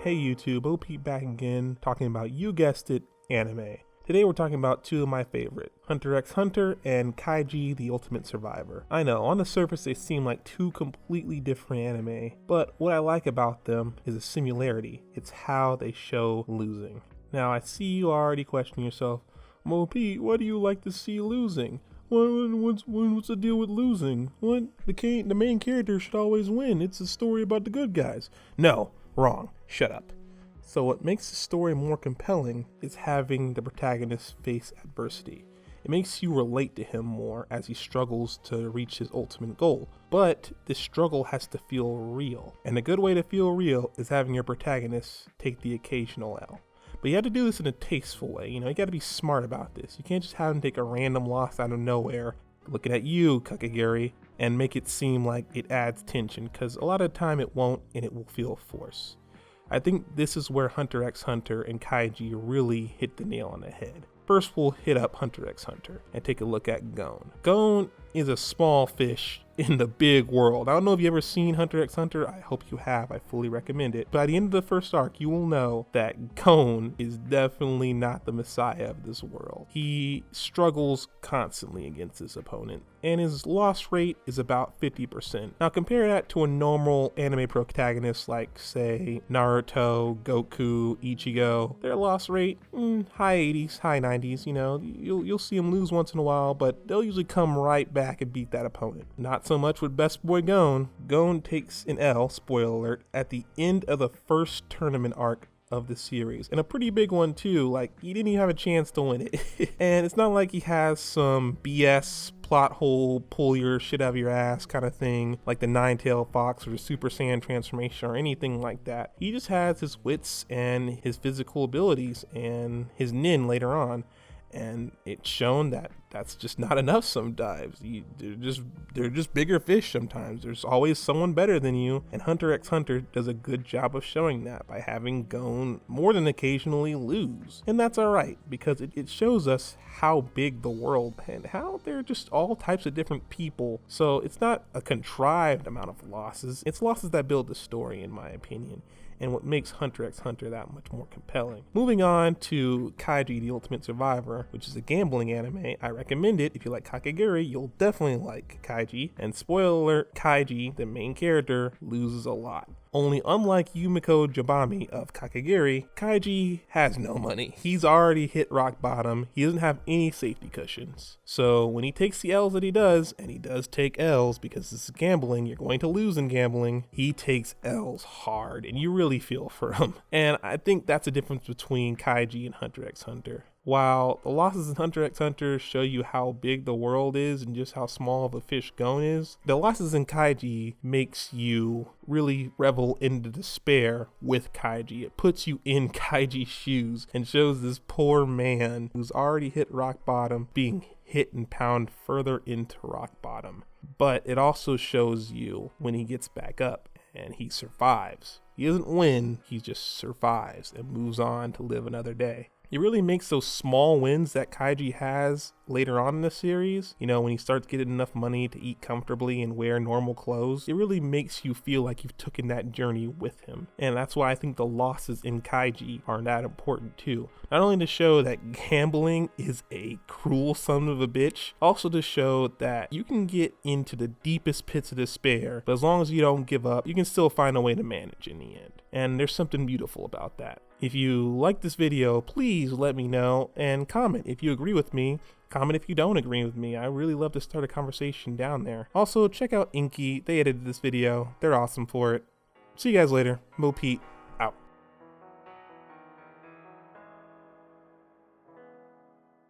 Hey YouTube, MOPETE back again, talking about, you guessed it, anime. Today we're talking about two of my favorite, Hunter x Hunter and Kaiji the Ultimate Survivor. I know, on the surface they seem like two completely different anime, but what I like about them is a similarity. It's how they show losing. Now I see you already questioning yourself, MOPETE, why do you like to see losing? What's the deal with losing? What? The main character should always win. It's a story about the good guys. No, wrong. Shut up. So what makes the story more compelling is having the protagonist face adversity. It makes you relate to him more as he struggles to reach his ultimate goal. But this struggle has to feel real. And a good way to feel real is having your protagonist take the occasional L. But you have to do this in a tasteful way, you gotta be smart about this. You can't just have him take a random loss out of nowhere, looking at you, Kakegurui, and make it seem like it adds tension, because a lot of the time it won't, and it will feel forced. I think this is where Hunter x Hunter and Kaiji really hit the nail on the head. First, we'll hit up Hunter x Hunter and take a look at Gon. Gon is a small fish in the big world. I don't know if you've ever seen Hunter x Hunter. I hope you have. I fully recommend it. But at the end of the first arc, you will know that Gon is definitely not the messiah of this world. He struggles constantly against his opponent, and his loss rate is about 50%. Now compare that to a normal anime protagonist like, say, Naruto, Goku, Ichigo. Their loss rate, high 80s, high 90s, you'll see them lose once in a while, but they'll usually come right back and beat that opponent. Not so much with best boy Gon. Gon takes an L, spoiler alert, at the end of the first tournament arc of the series, and a pretty big one too. Like, he didn't even have a chance to win it. And it's not like he has some BS plot hole, pull your shit out of your ass kind of thing, like the Nine-Tailed Fox or the Super Saiyan transformation or anything like that. He just has his wits and his physical abilities and his nin later on. And it's shown that that's just not enough sometimes. They're just bigger fish sometimes. There's always someone better than you, and Hunter x Hunter does a good job of showing that by having Gon more than occasionally lose. And that's alright, because it shows us how big the world and how there are just all types of different people. So it's not a contrived amount of losses. It's losses that build the story, in my opinion, and what makes Hunter x Hunter that much more compelling. Moving on to Kaiji the Ultimate Survivor, which is a gambling anime. I recommend it. If you like Kakegurui, you'll definitely like Kaiji. And spoiler alert, Kaiji, the main character, loses a lot. Only unlike Yumiko Jabami of Kakegurui, Kaiji has no money. He's already hit rock bottom. He doesn't have any safety cushions. So when he takes the L's that he does, and he does take L's because this is gambling, you're going to lose in gambling, he takes L's hard, and you really feel for him. And I think that's a difference between Kaiji and Hunter x Hunter. While the losses in Hunter x Hunter show you how big the world is and just how small of a fish Gon is, the losses in Kaiji makes you really revel into despair with Kaiji. It puts you in Kaiji's shoes and shows this poor man who's already hit rock bottom being hit and pound further into rock bottom. But it also shows you when he gets back up and he survives. He doesn't win, he just survives and moves on to live another day. It really makes those small wins that Kaiji has later on in the series, when he starts getting enough money to eat comfortably and wear normal clothes, it really makes you feel like you've taken that journey with him. And that's why I think the losses in Kaiji are that important too. Not only to show that gambling is a cruel son of a bitch, also to show that you can get into the deepest pits of despair, but as long as you don't give up, you can still find a way to manage in the end. And there's something beautiful about that. If you like this video, please let me know and comment if you agree with me. Comment if you don't agree with me. I really love to start a conversation down there. Also, check out Inky. They edited this video. They're awesome for it. See you guys later. MOPETE.